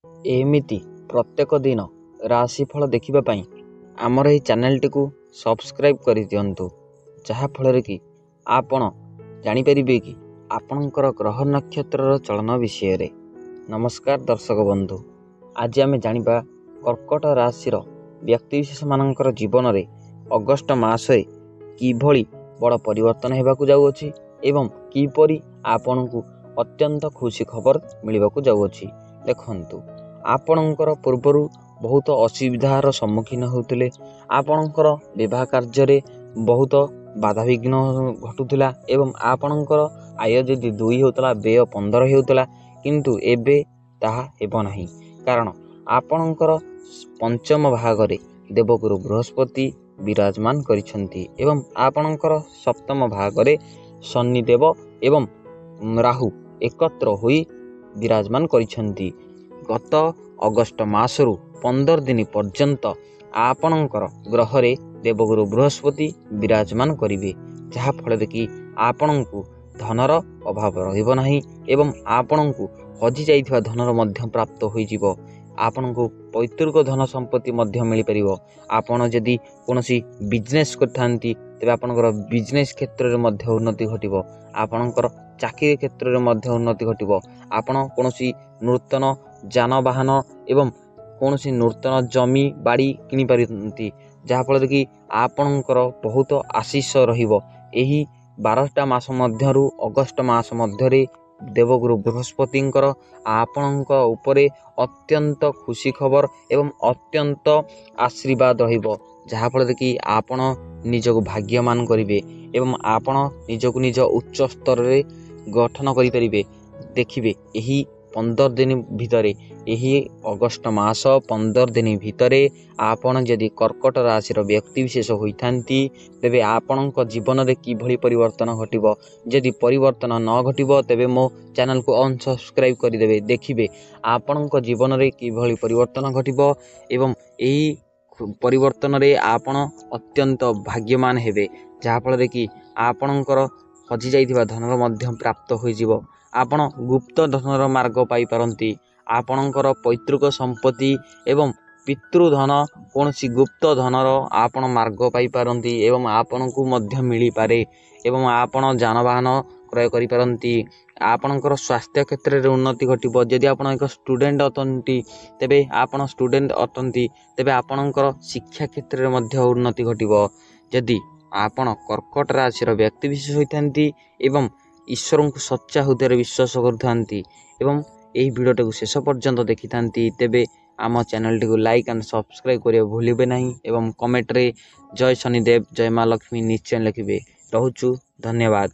एमिति प्रत्येक दिन राशिफल देखिबा पई आमर एही चैनल टी सब्सक्राइब कर दियंतु, जहा फल कि आपण जानि परिबे कि आपणकर ग्रह नक्षत्र चलन विषय रे। नमस्कार दर्शक बंधु, आज आमे जानिबा कर्कट राशि व्यक्तिविशेष मानकर जीवन रे अगस्ट मासरे किभली बड़ परिवर्तन हेबाकु जाउअछि एवं किपरि आपणकु अत्यंत खुशी खबर मिलिबाकु जाउअछि। देखंतु, आपणकर पूर्वरु बहुत असुविधार सम्मुखीन होउतिले, आपणकर विवाह कार्य बहुत बाधाविघ्न घटुला एवं आपणकर आय जदि 2 होतला व्यय 15 होतला, किंतु एबे ताहा हेबो नाही। कारण आपणकर पंचम भागरे देवगुरु बृहस्पति विराजमान करिसंती एवं आपणकर सप्तम भागरे शनिदेव एवं राहु एकत्र होई विराजमान करिसंती। गत अगस्ट मासरु 15 दिन पर्यंत आपणकर ग्रहरे देवगुरु बृहस्पति विराजमान करिवे, जहा फल कि आपणकु धनर अभाव रहिबो नाही एवं आपणकु हजि जाइथिबा धनर मध्य प्राप्त होई जिवो। आपणकु पैतृक धन संपत्ति मध्य मिली परिवो। आपण जदि कोनोसी बिजनेस करथांती तेबे आपणकर बिजनेस क्षेत्र रे मध्य उन्नति घटिबो। आपणकर चाकरी क्षेत्र रे मध्य उन्नति घटिबो। आपण कोनोसी नूतन जानवाहन एवं कोनोसी नूतन जमी बाड़ी किनि पारंती, जहा फल कि आपणकर बहुत आशीष रहिबो। एही 12टा मास मध्यरु अगस्ट मास मध्यरे देवगुरु बृहस्पतिंकर आपणक उपरे अत्यंत खुशी खबर एवं अत्यंत आशीर्वाद रहिबो, जहा फल कि आपण निजको भाग्यमान करिवे एवं आपण निजको निज उच्च स्तर रे गठन करि परिबे। देखिबे एही 15 दिन भितरे, एही अगस्ट मास 15 दिन भितरे आपण जदि कर्कट राशि व्यक्ति विशेष होइथांती तेबे आपणक जीवन रे किभली परिवर्तन घटिबो। जदि परिवर्तन न घटिबो तेबे मो चैनल को अनसब्सक्राइब कर देबे। देखिबे आपणक जीवन रे किभली परिवर्तन घटिबो एवं एही परिवर्तन रे आपण अत्यंत भाग्यमान हेबे, जहा फल कि आपणकर हजि जाइथिबा धनर मध्य प्राप्त होई जिवो। आपण गुप्त धनर मार्ग पाई पारंती। आपणकर पैतृक संपत्ति एवं पितृधन कोनसी गुप्त धनर आपण मार्ग पाई पारंती एवं आपणकु मध्य मिली पारे एवं आपण जानवाहन क्रय करि पारंती। आपणकर स्वास्थ्य क्षेत्र रे उन्नति घटिबो। जदि आपण एक स्टूडेंट अतंती तेबे आपण स्टूडेंट अतंती तेबे आपणकर शिक्षा क्षेत्र रे मध्य उन्नति घटिबो। जदि आपण कर्कट राशि व्यक्ति विशेष होइथांती एवं ईश्वर को सच्चा हृदय विश्वास करथांती एवं एही वीडियो को शेष पर्यंत देखिथांती तेबे आम चैनल टी को लाइक एंड सब्सक्राइब करिया भूलिबे नहीं एवं कमेंट रे जय शनिदेव जय माँ लक्ष्मी निश्चय लिखिबे। रहुचु, धन्यवाद।